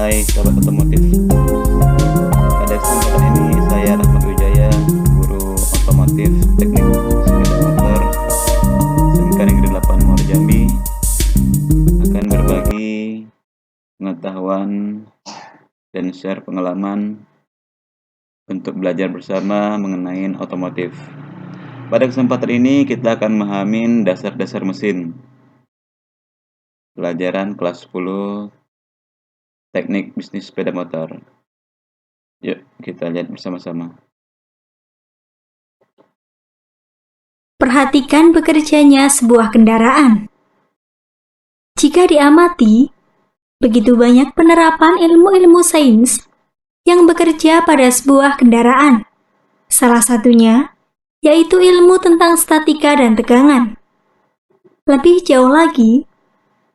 Hai sahabat otomotif, pada kesempatan ini saya Rahmat Wijaya, guru otomotif teknik sepeda motor SMK Negeri 8 Muara Jambi, akan berbagi pengetahuan dan share pengalaman untuk belajar bersama mengenai otomotif. Pada kesempatan ini kita akan memahami dasar-dasar mesin. Pelajaran kelas 10 teknik bisnis sepeda motor. Yuk kita lihat bersama-sama. Perhatikan bekerjanya sebuah kendaraan. Jika diamati, begitu banyak penerapan ilmu-ilmu sains yang bekerja pada sebuah kendaraan. Salah satunya yaitu ilmu tentang statika dan tegangan. Lebih jauh lagi,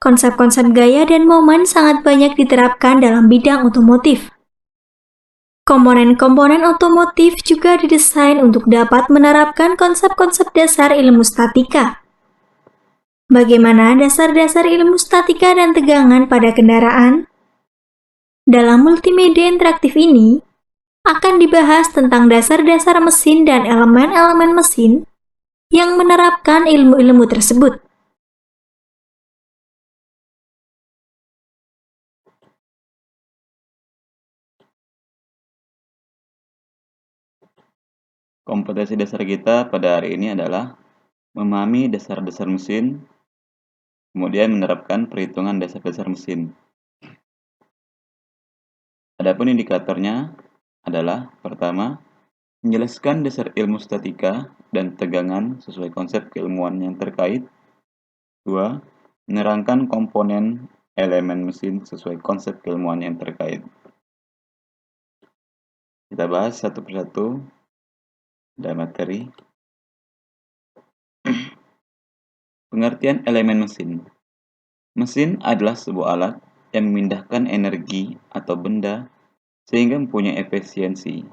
konsep-konsep gaya dan momen sangat banyak diterapkan dalam bidang otomotif. Komponen-komponen otomotif juga didesain untuk dapat menerapkan konsep-konsep dasar ilmu statika. Bagaimana dasar-dasar ilmu statika dan tegangan pada kendaraan? Dalam multimedia interaktif ini, akan dibahas tentang dasar-dasar mesin dan elemen-elemen mesin yang menerapkan ilmu-ilmu tersebut. Kompetensi dasar kita pada hari ini adalah memahami dasar-dasar mesin, kemudian menerapkan perhitungan dasar-dasar mesin. Adapun indikatornya adalah pertama, menjelaskan dasar ilmu statika dan tegangan sesuai konsep keilmuan yang terkait. Dua, menerangkan komponen elemen mesin sesuai konsep keilmuan yang terkait. Kita bahas satu persatu dalam materi. Pengertian elemen mesin. Mesin adalah sebuah alat yang memindahkan energi atau benda sehingga mempunyai efisiensi.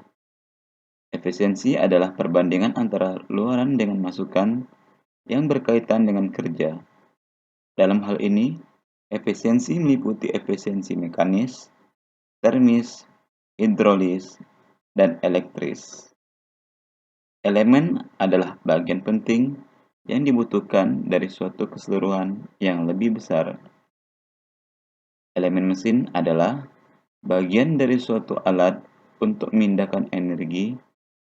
Efisiensi adalah perbandingan antara luaran dengan masukan yang berkaitan dengan kerja. Dalam hal ini, efisiensi meliputi efisiensi mekanis, termis, hidrolis, dan elektris. Elemen adalah bagian penting yang dibutuhkan dari suatu keseluruhan yang lebih besar. Elemen mesin adalah bagian dari suatu alat untuk memindahkan energi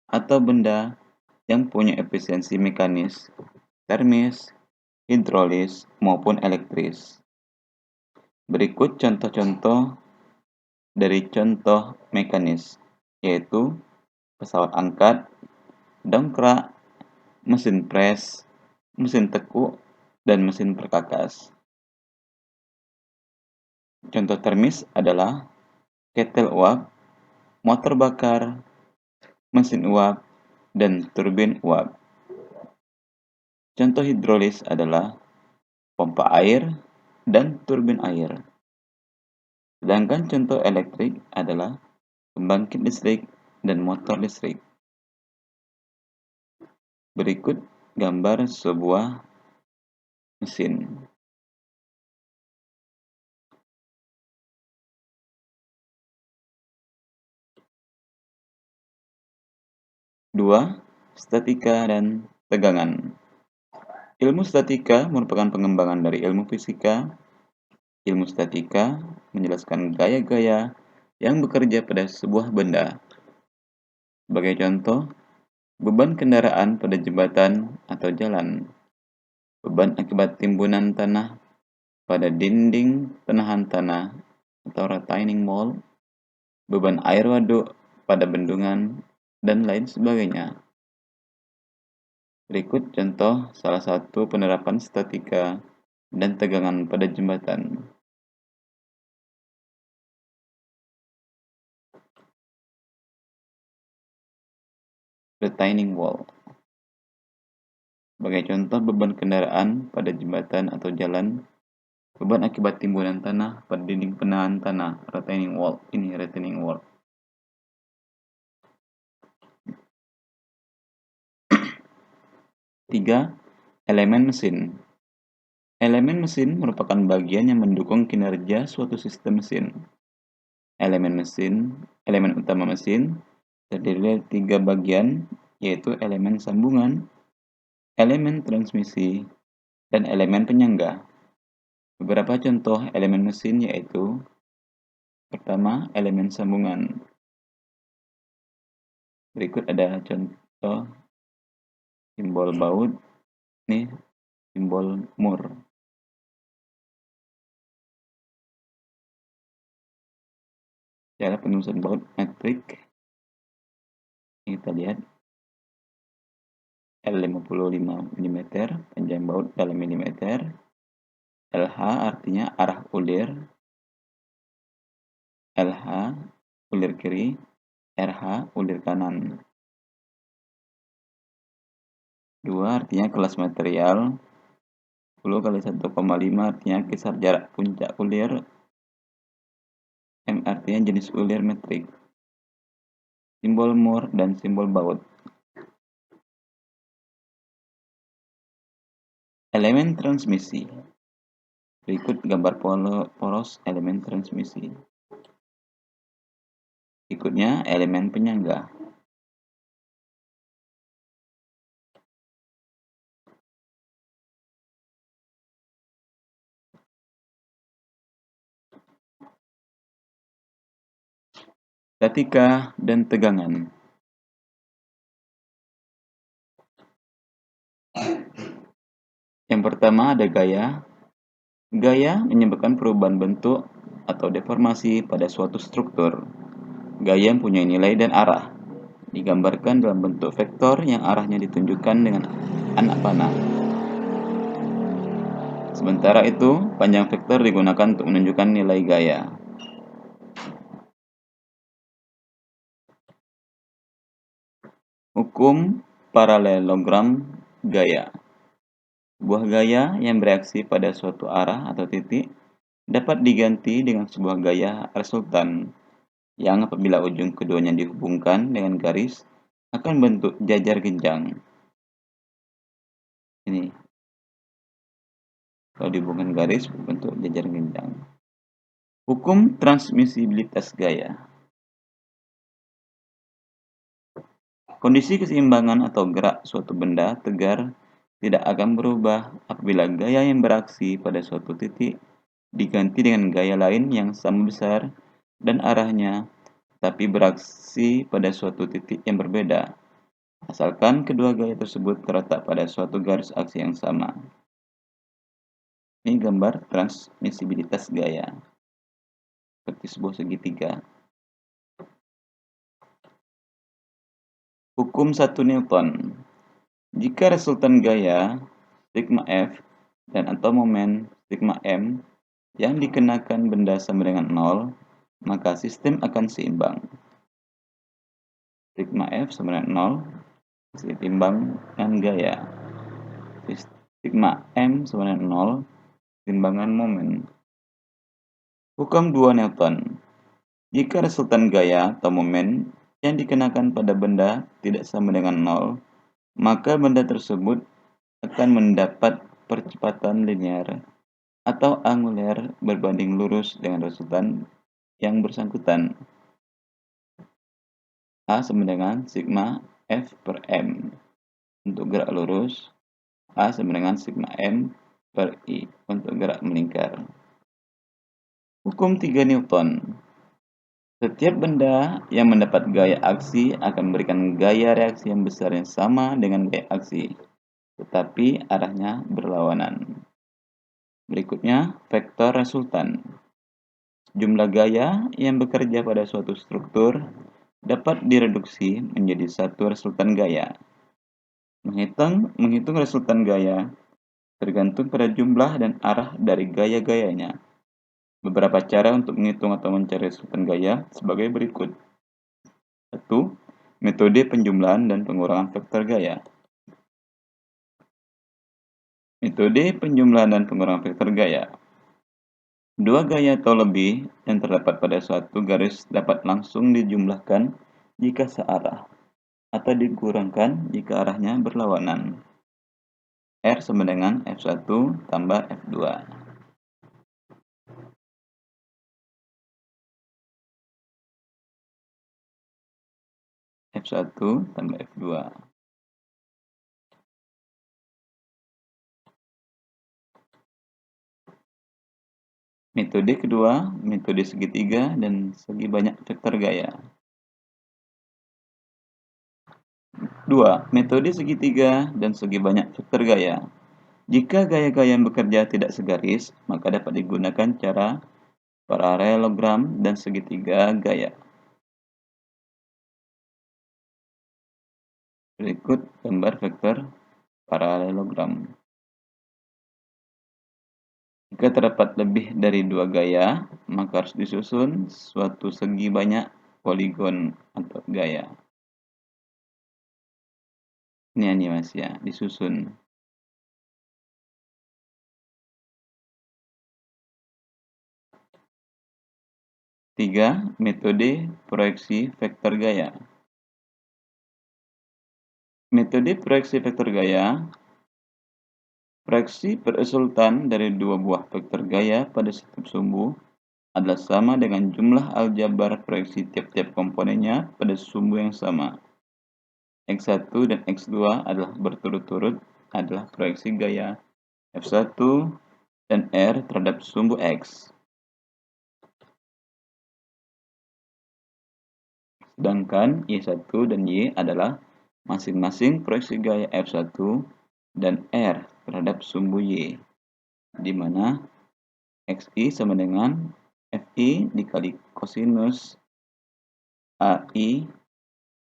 atau benda yang punya efisiensi mekanis, termis, hidrolis, maupun elektris. Berikut contoh-contoh dari contoh mekanis, yaitu pesawat angkat, dongkrak, mesin pres, mesin tekuk, dan mesin perkakas. Contoh termis adalah ketel uap, motor bakar, mesin uap, dan turbin uap. Contoh hidrolis adalah pompa air dan turbin air. Sedangkan contoh elektrik adalah pembangkit listrik dan motor listrik. Berikut gambar sebuah mesin. Dua, statika dan tegangan. Ilmu statika merupakan pengembangan dari ilmu fisika. Ilmu statika menjelaskan gaya-gaya yang bekerja pada sebuah benda. Sebagai contoh, beban kendaraan pada jembatan atau jalan, beban akibat timbunan tanah pada dinding penahan tanah atau retaining wall, beban air waduk pada bendungan, dan lain sebagainya. Berikut contoh salah satu penerapan statika dan tegangan pada jembatan. Retaining wall. Sebagai contoh beban kendaraan pada jembatan atau jalan, beban akibat timbunan tanah pada dinding penahan tanah, retaining wall. Ini retaining wall. Tiga, elemen mesin. Elemen mesin merupakan bagian yang mendukung kinerja suatu sistem mesin. elemen utama mesin terdiri dari 3 bagian, yaitu elemen sambungan, elemen transmisi, dan elemen penyangga. Beberapa contoh elemen mesin yaitu: pertama, elemen sambungan. Berikut ada contoh simbol baut, ini simbol mur. Cara penulisan baut metrik, kita lihat L55 mm, panjang baut dalam milimeter. LH artinya arah ulir, LH ulir kiri, RH ulir kanan. 2 artinya kelas material, 10 kali 1,5 artinya kisar jarak puncak ulir, M artinya jenis ulir metrik. Simbol mur dan simbol baut. Elemen transmisi. Berikut gambar poros elemen transmisi. Berikutnya elemen penyangga. Statika dan tegangan. Yang pertama ada gaya. Gaya menyebabkan perubahan bentuk atau deformasi pada suatu struktur. Gaya mempunyai nilai dan arah. Digambarkan dalam bentuk vektor yang arahnya ditunjukkan dengan anak panah. Sementara itu, panjang vektor digunakan untuk menunjukkan nilai gaya. Hukum paralelogram gaya. Sebuah gaya yang bereaksi pada suatu arah atau titik dapat diganti dengan sebuah gaya resultan yang apabila ujung keduanya dihubungkan dengan garis akan bentuk jajar genjang. Ini kalau dihubungkan garis bentuk jajar genjang. Hukum transmisibilitas gaya. Kondisi keseimbangan atau gerak suatu benda tegar tidak akan berubah apabila gaya yang beraksi pada suatu titik diganti dengan gaya lain yang sama besar dan arahnya, tapi beraksi pada suatu titik yang berbeda, asalkan kedua gaya tersebut terletak pada suatu garis aksi yang sama. Ini gambar transmisibilitas gaya, seperti sebuah segitiga. Hukum 1 Newton. Jika resultan gaya sigma F dan atau momen sigma M yang dikenakan benda sama dengan 0, maka sistem akan seimbang. Sigma F sama dengan 0, seimbang dengan gaya. Sigma M sama dengan 0, timbangan momen. Hukum 2 Newton. Jika resultan gaya atau momen yang dikenakan pada benda tidak sama dengan 0, maka benda tersebut akan mendapat percepatan linear atau angular berbanding lurus dengan resultan yang bersangkutan. A sama dengan sigma F per M. Untuk gerak lurus, A sama dengan sigma M per I untuk gerak melingkar. Hukum 3 Newton. Setiap benda yang mendapat gaya aksi akan memberikan gaya reaksi yang besar yang sama dengan gaya aksi, tetapi arahnya berlawanan. Berikutnya, vektor resultan. Jumlah gaya yang bekerja pada suatu struktur dapat direduksi menjadi satu resultan gaya. Menghitung resultan gaya tergantung pada jumlah dan arah dari gaya-gayanya. Beberapa cara untuk menghitung atau mencari resultan gaya sebagai berikut. 1. Metode penjumlahan dan pengurangan vektor gaya. Metode penjumlahan dan pengurangan vektor gaya. Dua gaya atau lebih yang terdapat pada suatu garis dapat langsung dijumlahkan jika searah, atau dikurangkan jika arahnya berlawanan. R sama dengan F1 tambah F2. F1 tambah F2. Metode kedua, metode segitiga dan segi banyak vektor gaya. 2. Metode segitiga dan segi banyak vektor gaya. Jika gaya-gaya yang bekerja tidak segaris, maka dapat digunakan cara paralelogram dan segitiga gaya. Berikut gambar vektor paralelogram. Jika terdapat lebih dari dua gaya, maka harus disusun suatu segi banyak poligon atau gaya. Ini animasi ya, disusun. 3. Metode proyeksi vektor gaya. Metode proyeksi vektor gaya. Proyeksi berusultan dari dua buah vektor gaya pada setiap sumbu adalah sama dengan jumlah aljabar proyeksi tiap-tiap komponennya pada sumbu yang sama. X1 dan X2 adalah berturut-turut adalah proyeksi gaya F1 dan R terhadap sumbu X. Sedangkan Y1 dan Y adalah masing-masing proyeksi gaya F1 dan R terhadap sumbu Y, di mana XI sama dengan FI dikali kosinus AI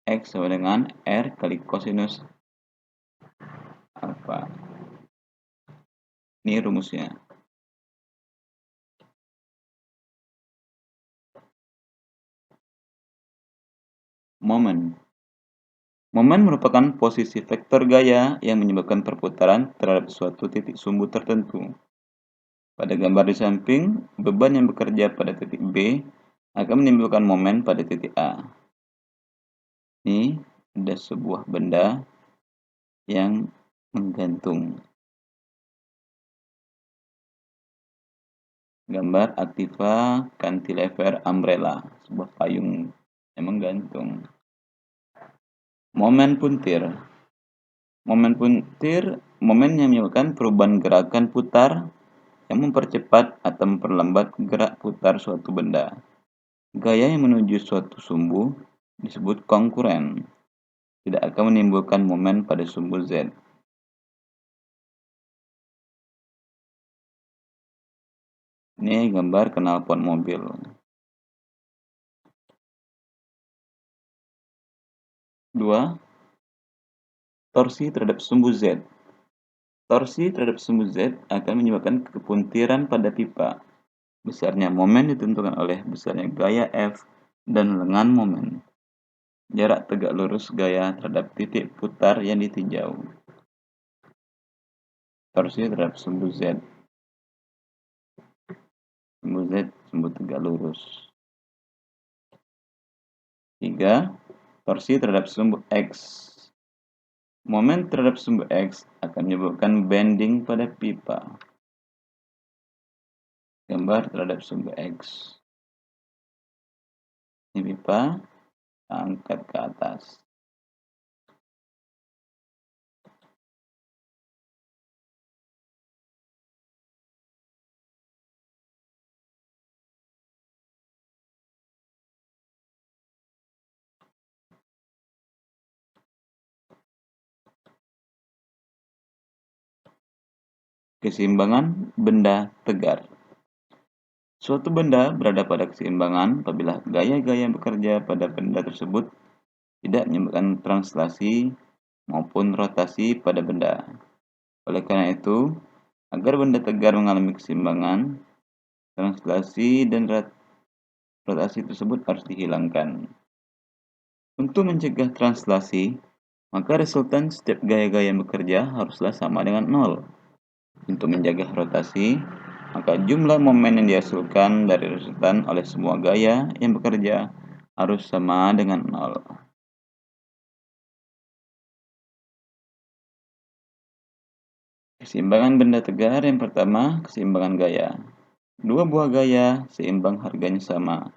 X sama dengan R kali kosinus alfa. Ini rumusnya. Momen. Momen merupakan posisi vektor gaya yang menyebabkan perputaran terhadap suatu titik sumbu tertentu. Pada gambar di samping, beban yang bekerja pada titik B akan menimbulkan momen pada titik A. Ini ada sebuah benda yang menggantung. Gambar Activa Cantilever Umbrella, sebuah payung yang menggantung. Momen puntir. Momen puntir, momen yang menyebabkan perubahan gerakan putar yang mempercepat atau memperlambat gerak putar suatu benda. Gaya yang menuju suatu sumbu disebut konkuren. Tidak akan menimbulkan momen pada sumbu Z. Ini gambar knalpot mobil. Dua, torsi terhadap sumbu Z. Torsi terhadap sumbu Z akan menyebabkan kepuntiran pada pipa. Besarnya momen ditentukan oleh besarnya gaya F dan lengan momen. Jarak tegak lurus gaya terhadap titik putar yang ditinjau. Torsi terhadap sumbu Z. Sumbu Z, sumbu tegak lurus. 3. Torsi terhadap sumbu X. Momen terhadap sumbu X akan menyebabkan bending pada pipa. Gambar terhadap sumbu X. Ini pipa, angkat ke atas. Keseimbangan benda tegar. Suatu benda berada pada keseimbangan apabila gaya-gaya yang bekerja pada benda tersebut tidak menyebabkan translasi maupun rotasi pada benda. Oleh karena itu, agar benda tegar mengalami keseimbangan, translasi dan rotasi tersebut harus dihilangkan. Untuk mencegah translasi, maka resultan setiap gaya-gaya yang bekerja haruslah sama dengan 0. Untuk menjaga rotasi, maka jumlah momen yang dihasilkan dari resultan oleh semua gaya yang bekerja harus sama dengan 0. Keseimbangan benda tegar yang pertama, keseimbangan gaya. Dua buah gaya seimbang harganya sama,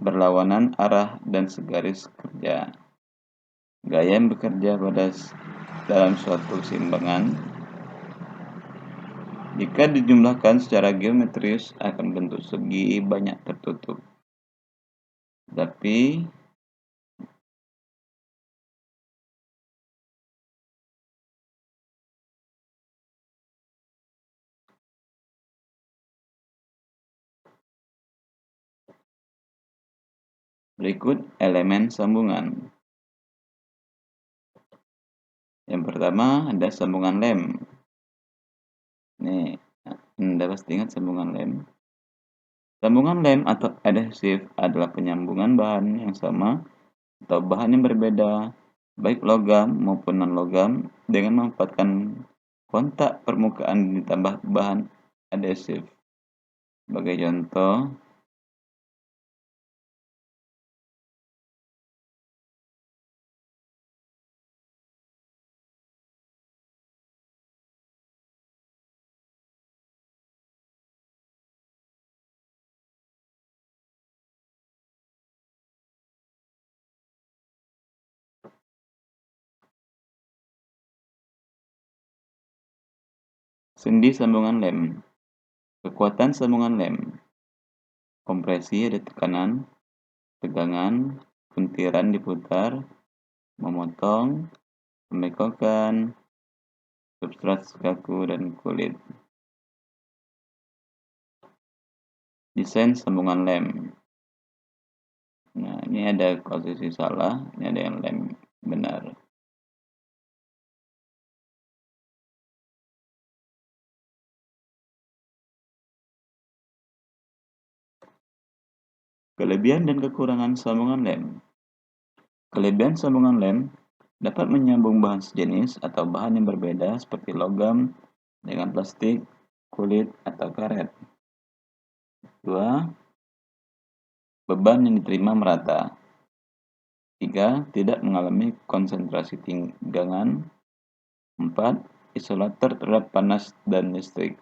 berlawanan arah dan segaris kerja. Gaya yang bekerja dalam suatu keseimbangan jika dijumlahkan secara geometris akan bentuk segi banyak tertutup. Tapi berikut elemen sambungan. Yang pertama ada sambungan lem. Nih, Anda pasti ingat sambungan lem. Sambungan lem atau adhesif adalah penyambungan bahan yang sama atau bahan yang berbeda, baik logam maupun non-logam, dengan memanfaatkan kontak permukaan ditambah bahan adhesif. Sebagai contoh, sendi sambungan lem. Kekuatan sambungan lem. Kompresi ada tekanan, tegangan, puntiran diputar, memotong, pembengkokan, substrat kaku dan kulit. Desain sambungan lem. Nah, ini ada posisi salah, ini ada yang lem benar. Kelebihan dan kekurangan sambungan lem. Kelebihan sambungan lem dapat menyambung bahan sejenis atau bahan yang berbeda seperti logam dengan plastik, kulit, atau karet. 2. Beban yang diterima merata. 3. Tidak mengalami konsentrasi tegangan. 4. Isolator terhadap panas dan listrik.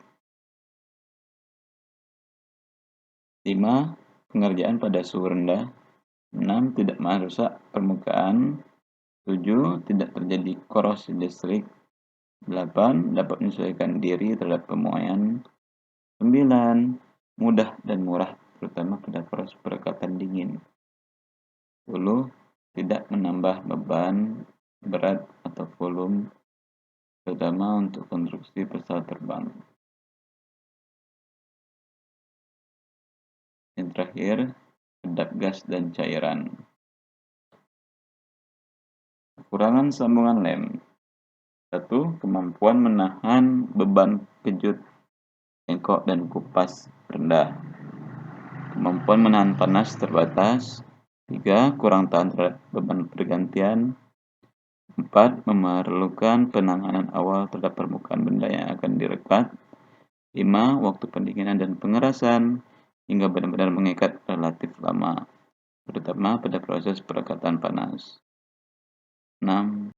5. Pengerjaan pada suhu rendah. 6. Tidak merusak permukaan. 7. Tidak terjadi korosi listrik. 8. Dapat menyesuaikan diri terhadap pemuaian. 9. Mudah dan murah, terutama pada proses perekatan dingin. 10. Tidak menambah beban, berat, atau volume, terutama untuk konstruksi pesawat terbang. Yang terakhir, kedap gas dan cairan. Kekurangan sambungan lem. 1. Kemampuan menahan beban kejut, bengkok, dan kupas rendah. Kemampuan menahan panas terbatas. 3. Kurang tahan terhadap beban pergantian. 4. Memerlukan penanganan awal terhadap permukaan benda yang akan direkat. 5. Waktu pendinginan dan pengerasan hingga benar-benar mengikat relatif lama, terutama pada proses perekatan panas. 6.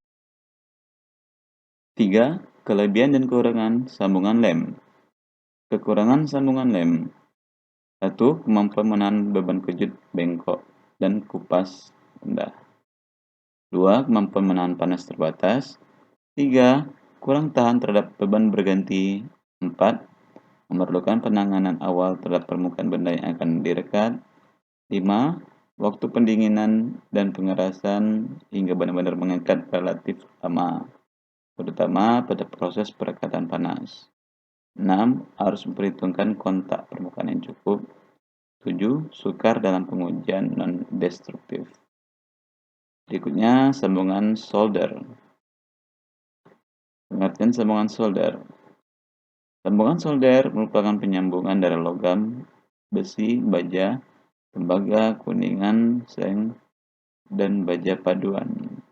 3. Kelebihan dan kekurangan sambungan lem. Kekurangan sambungan lem. 1. Kemampuan menahan beban kejut, bengkok, dan kupas rendah. 2. Kemampuan menahan panas terbatas. 3. Kurang tahan terhadap beban berganti. 4. Memerlukan penanganan awal terhadap permukaan benda yang akan direkat. 5. Waktu pendinginan dan pengerasan hingga benar-benar mengikat relatif lama, terutama pada proses perekatan panas. 6. Harus memperhitungkan kontak permukaan yang cukup. 7. Sukar dalam pengujian non-destruktif. Berikutnya, sambungan solder. Pengertian sambungan solder. Sambungan solder merupakan penyambungan dari logam, besi, baja, tembaga, kuningan, seng, dan baja paduan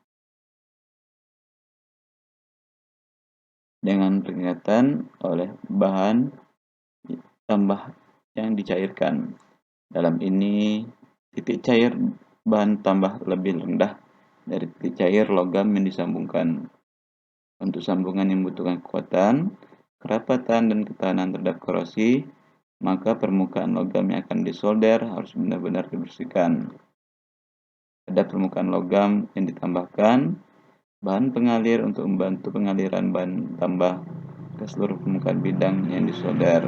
dengan pengingatan oleh bahan tambah yang dicairkan. Dalam ini, titik cair bahan tambah lebih rendah dari titik cair logam yang disambungkan. Untuk sambungan yang membutuhkan kekuatan, kerapatan, dan ketahanan terhadap korosi, maka permukaan logam yang akan disolder harus benar-benar dibersihkan. Pada permukaan logam yang ditambahkan bahan pengalir untuk membantu pengaliran bahan tambah ke seluruh permukaan bidang yang disolder.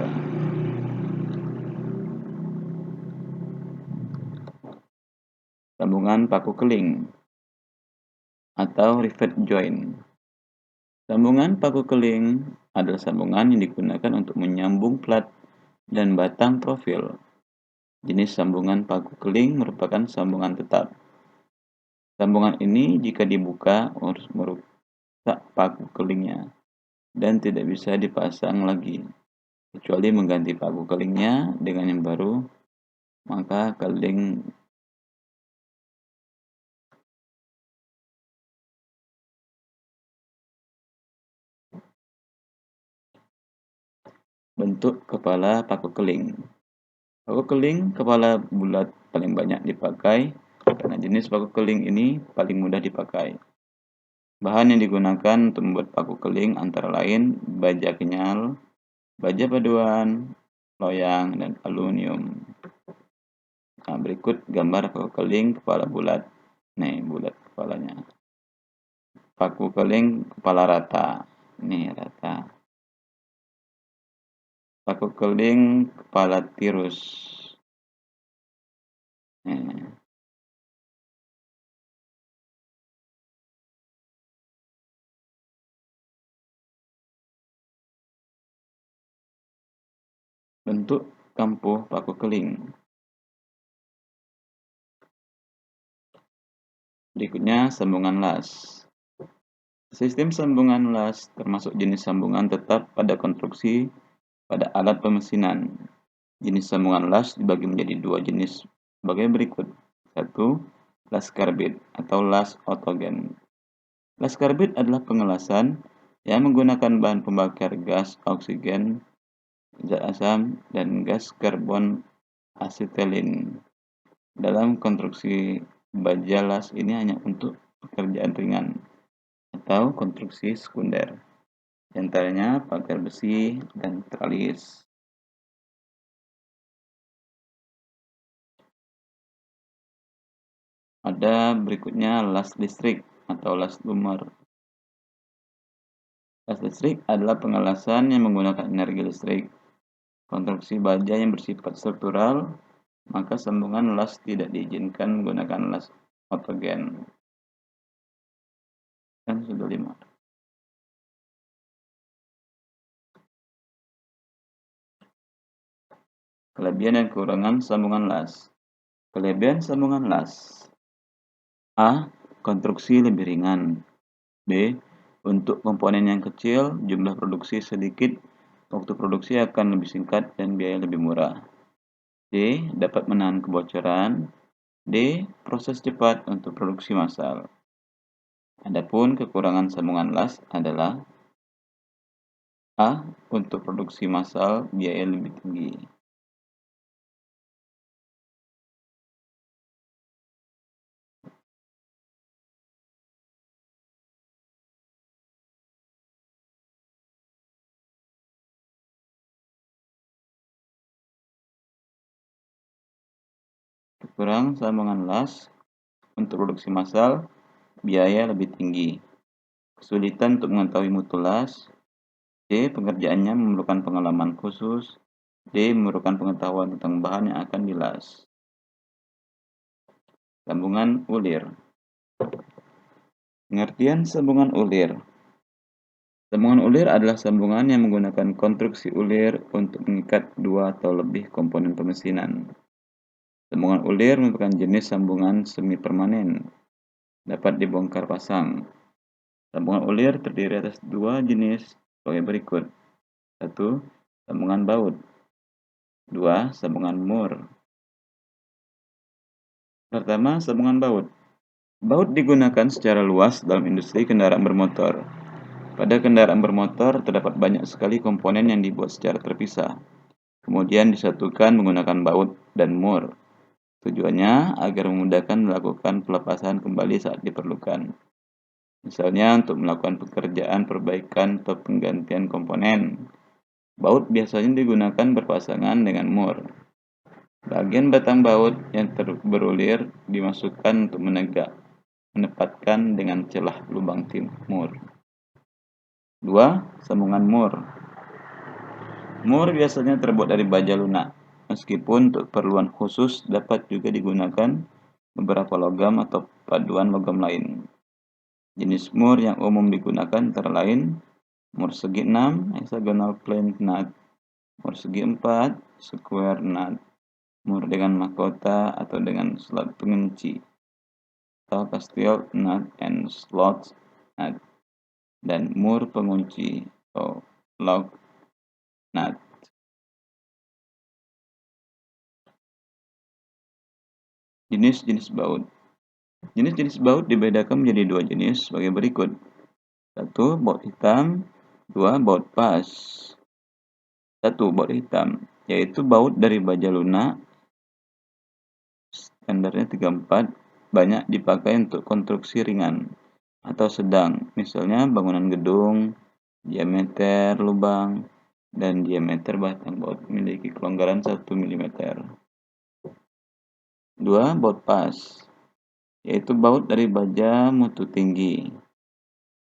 Sambungan paku keling atau rivet joint. Sambungan paku keling adalah sambungan yang digunakan untuk menyambung plat dan batang profil. Jenis sambungan paku keling merupakan sambungan tetap. Sambungan ini jika dibuka harus merusak paku kelingnya dan tidak bisa dipasang lagi, kecuali mengganti paku kelingnya dengan yang baru, maka keling bentuk kepala paku keling. Paku keling kepala bulat paling banyak dipakai karena jenis paku keling ini paling mudah dipakai. Bahan yang digunakan untuk membuat paku keling antara lain baja kenyal, baja paduan, loyang, dan aluminium. Nah, berikut gambar paku keling kepala bulat. Nih, bulat kepalanya. Paku keling kepala rata. Nih, rata. Paku keling kepala tirus. Nih. Bentuk kampuh paku keling. Berikutnya sambungan las. Sistem sambungan las termasuk jenis sambungan tetap pada konstruksi pada alat pemesinan. Jenis sambungan las dibagi menjadi dua jenis sebagai berikut. 1. Las karbit atau las otogen. Las karbit adalah pengelasan yang menggunakan bahan pembakar gas oksigen, zat asam, dan gas karbon asetilin. Dalam konstruksi baja las ini hanya untuk pekerjaan ringan atau konstruksi sekunder, diantaranya pagar besi dan tralis. Ada berikutnya las listrik atau las lumer. Las listrik adalah pengelasan yang menggunakan energi listrik. Konstruksi baja yang bersifat struktural, maka sambungan las tidak diizinkan menggunakan las otogen. Kan sudah 5. Kelebihan dan kekurangan sambungan las. Kelebihan sambungan las. A. Konstruksi lebih ringan. B. Untuk komponen yang kecil, jumlah produksi sedikit, waktu produksi akan lebih singkat dan biaya lebih murah. C. Dapat menahan kebocoran. D. Proses cepat untuk produksi massal. Adapun kekurangan sambungan las adalah A. Untuk produksi massal biaya lebih tinggi. Kekurangan sambungan las untuk produksi massal biaya lebih tinggi. Kesulitan untuk mengetahui mutu las. C. Pengerjaannya memerlukan pengalaman khusus. D. Memerlukan pengetahuan tentang bahan yang akan dilas. Sambungan ulir. Pengertian sambungan ulir. Sambungan ulir adalah sambungan yang menggunakan konstruksi ulir untuk mengikat dua atau lebih komponen pemesinan. Sambungan ulir merupakan jenis sambungan semi permanen, dapat dibongkar pasang. Sambungan ulir terdiri atas dua jenis sebagai berikut. 1. Sambungan baut. 2. Sambungan mur. Pertama, sambungan baut. Baut digunakan secara luas dalam industri kendaraan bermotor. Pada kendaraan bermotor terdapat banyak sekali komponen yang dibuat secara terpisah, kemudian disatukan menggunakan baut dan mur. Tujuannya agar memudahkan melakukan pelepasan kembali saat diperlukan. Misalnya untuk melakukan pekerjaan perbaikan atau penggantian komponen. Baut biasanya digunakan berpasangan dengan mur. Bagian batang baut yang berulir dimasukkan untuk menempatkan dengan celah lubang timur. 2. Sambungan mur. Mur biasanya terbuat dari baja lunak, meskipun untuk keperluan khusus dapat juga digunakan beberapa logam atau paduan logam lain. Jenis mur yang umum digunakan antara lain mur segi 6 hexagonal plane nut, mur segi 4 square nut, mur dengan mahkota atau dengan slot pengunci atau Castile nut and slot nut, dan mur pengunci atau lock nut. Jenis-jenis baut. Jenis-jenis baut dibedakan menjadi dua jenis sebagai berikut. 1. Baut hitam. 2. Baut pas. 1. Baut hitam, yaitu baut dari baja lunak. Standarnya 34, banyak dipakai untuk konstruksi ringan atau sedang, misalnya bangunan gedung, diameter lubang, dan diameter batang baut memiliki kelonggaran 1 mm. 2. Baut pas, yaitu baut dari baja mutu tinggi.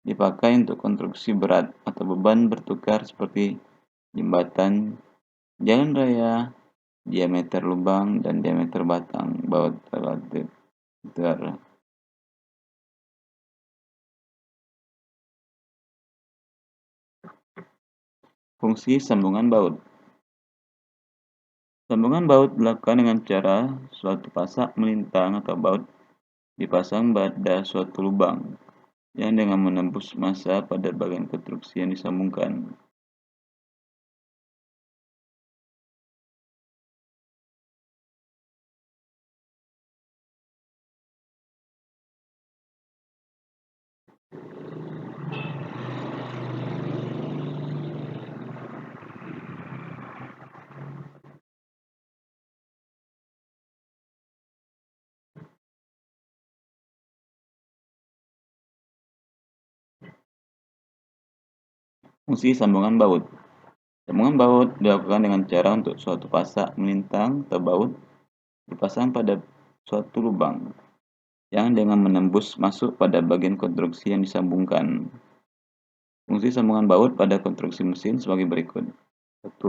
Dipakai untuk konstruksi berat atau beban bertukar seperti jembatan, jalan raya, diameter lubang, dan diameter batang baut relatif. Fungsi sambungan baut. Sambungan baut dilakukan dengan cara suatu pasak melintang atau baut dipasang pada suatu lubang yang dengan menembus massa pada bagian konstruksi yang disambungkan. Fungsi sambungan baut. Sambungan baut dilakukan dengan cara untuk suatu pasak melintang atau baut dipasang pada suatu lubang yang dengan menembus masuk pada bagian konstruksi yang disambungkan. Fungsi sambungan baut pada konstruksi mesin sebagai berikut. 1.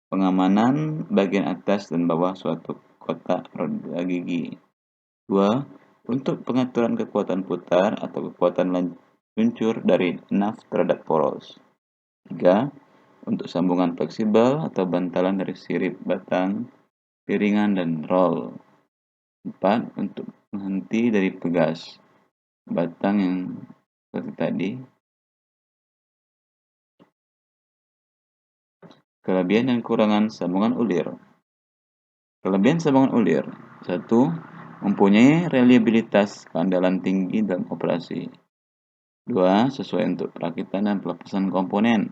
Pengamanan bagian atas dan bawah suatu kotak roda gigi. 2. Untuk pengaturan kekuatan putar atau kekuatan luncur dari naf terhadap poros. 3. Untuk sambungan fleksibel atau bantalan dari sirip batang, piringan, dan roll. 4. Untuk penghenti dari pegas batang yang seperti tadi. Kelebihan dan kekurangan sambungan ulir. Kelebihan sambungan ulir. 1. Mempunyai reliabilitas keandalan tinggi dalam operasi. 2. Sesuai untuk perakitan dan pelepasan komponen.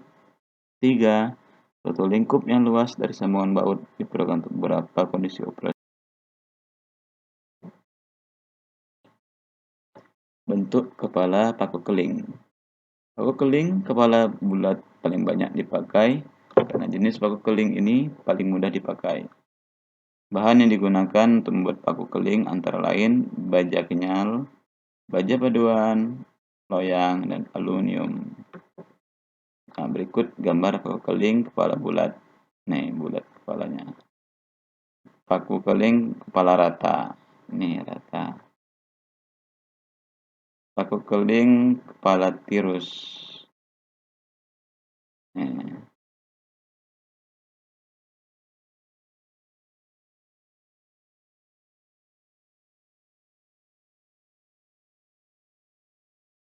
3. Suatu lingkup yang luas dari sambungan baut diperlukan untuk beberapa kondisi operasi. Bentuk kepala paku keling. Paku keling kepala bulat paling banyak dipakai karena jenis paku keling ini paling mudah dipakai. Bahan yang digunakan untuk membuat paku keling antara lain baja kenyal, baja paduan, loyang, dan aluminium. Nah, berikut gambar paku keling kepala bulat. Nih, bulat kepalanya. Paku keling kepala rata. Nih, rata. Paku keling kepala tirus. Nih.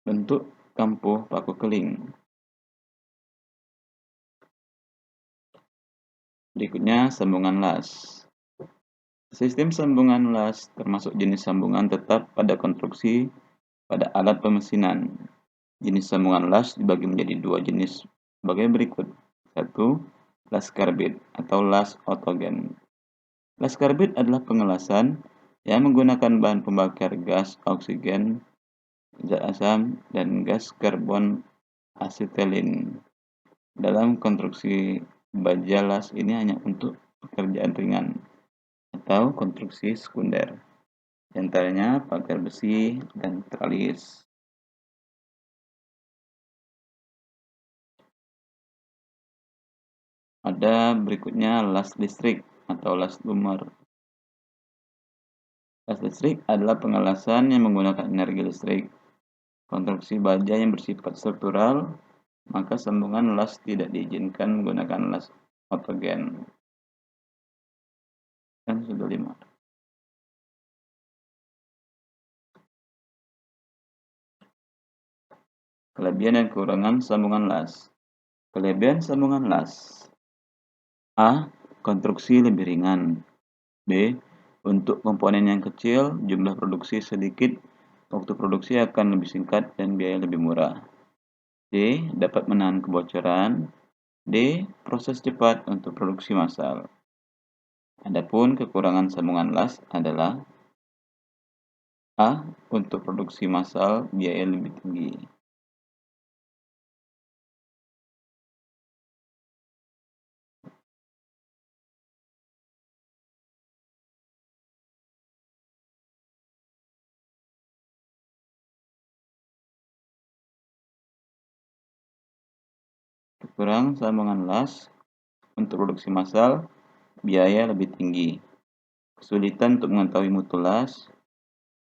Bentuk kampuh paku keling. Berikutnya sambungan las. Sistem sambungan las termasuk jenis sambungan tetap pada konstruksi pada alat pemesinan. Jenis sambungan las dibagi menjadi dua jenis sebagai berikut. 1. Las karbit atau las otogen. Las karbit adalah pengelasan yang menggunakan bahan pembakar gas oksigen, zat asam, dan gas karbon asetilin. Dalam konstruksi baja las ini hanya untuk pekerjaan ringan atau konstruksi sekunder, di antaranya pagar besi dan tralis. Ada berikutnya las listrik atau las lumer. Las listrik adalah pengelasan yang menggunakan energi listrik. Konstruksi baja yang bersifat struktural, maka sambungan las tidak diizinkan menggunakan las autogen. Dan sudah 5. Kelebihan dan kekurangan sambungan las. Kelebihan sambungan las. A. Konstruksi lebih ringan. B. Untuk komponen yang kecil, jumlah produksi sedikit, waktu produksi akan lebih singkat dan biaya lebih murah. C. Dapat menahan kebocoran. D. Proses cepat untuk produksi massal. Adapun kekurangan sambungan las adalah A. Untuk produksi massal biaya lebih tinggi. Kekurangan sambungan las untuk produksi massal biaya lebih tinggi. Kesulitan untuk mengetahui mutu las.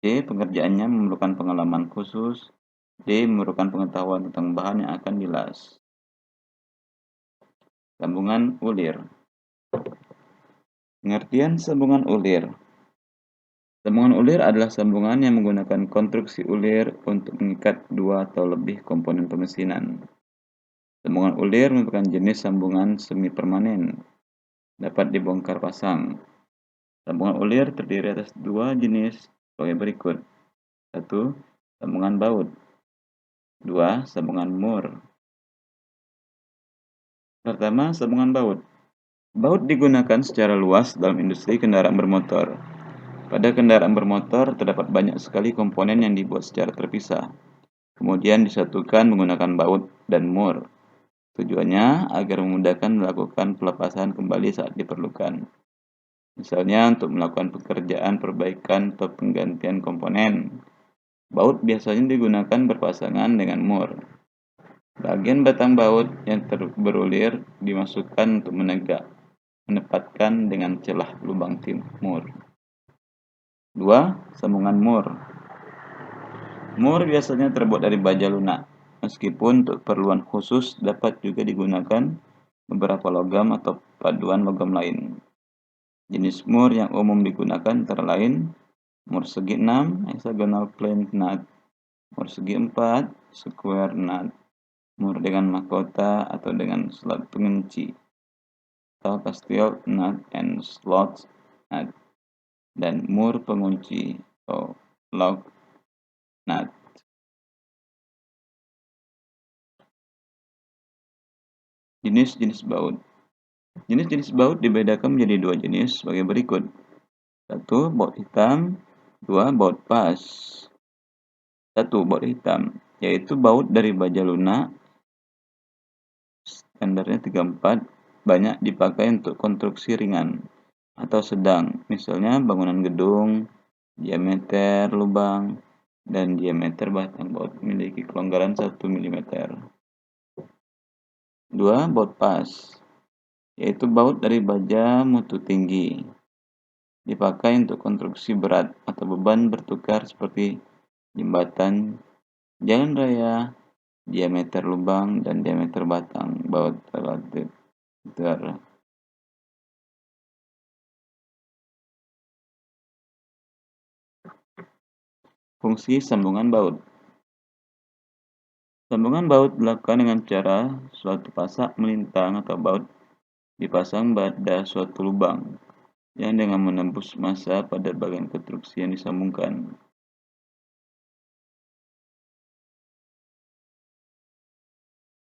D. Pengerjaannya memerlukan pengalaman khusus. D. Memerlukan pengetahuan tentang bahan yang akan dilas. Sambungan ulir. Pengertian sambungan ulir. Sambungan ulir adalah sambungan yang menggunakan konstruksi ulir untuk mengikat dua atau lebih komponen pemesinan. Sambungan ulir merupakan jenis sambungan semi permanen, dapat dibongkar pasang. Sambungan ulir terdiri atas dua jenis sebagai berikut. 1. Sambungan baut. 2. Sambungan mur. Pertama, sambungan baut. Baut digunakan secara luas dalam industri kendaraan bermotor. Pada kendaraan bermotor terdapat banyak sekali komponen yang dibuat secara terpisah, kemudian disatukan menggunakan baut dan mur. Tujuannya agar memudahkan melakukan pelepasan kembali saat diperlukan. Misalnya untuk melakukan pekerjaan perbaikan atau penggantian komponen. Baut biasanya digunakan berpasangan dengan mur. Bagian batang baut yang berulir dimasukkan untuk menempatkan dengan celah lubang mur. 2. Sambungan mur. Mur biasanya terbuat dari baja lunak, meskipun untuk keperluan khusus dapat juga digunakan beberapa logam atau paduan logam lain. Jenis mur yang umum digunakan antara lain mur segi 6, hexagonal plane nut, mur segi 4, square nut, mur dengan mahkota atau dengan slot pengunci, atau castile nut and slot nut, dan mur pengunci atau lock nut. Jenis-jenis baut. Jenis-jenis baut dibedakan menjadi dua jenis sebagai berikut. 1. Baut hitam. 2. Baut pas. 1. Baut hitam, yaitu baut dari baja lunak, standarnya 34, banyak dipakai untuk konstruksi ringan atau sedang, misalnya bangunan gedung, diameter lubang, dan diameter batang baut memiliki kelonggaran 1 mm. 2. Baut pas, yaitu baut dari baja mutu tinggi, dipakai untuk konstruksi berat atau beban bertukar seperti jembatan, jalan raya, diameter lubang, dan diameter batang baut relatif. Fungsi sambungan baut. Sambungan baut dilakukan dengan cara suatu pasak melintang atau baut dipasang pada suatu lubang yang dengan menembus massa pada bagian konstruksi yang disambungkan.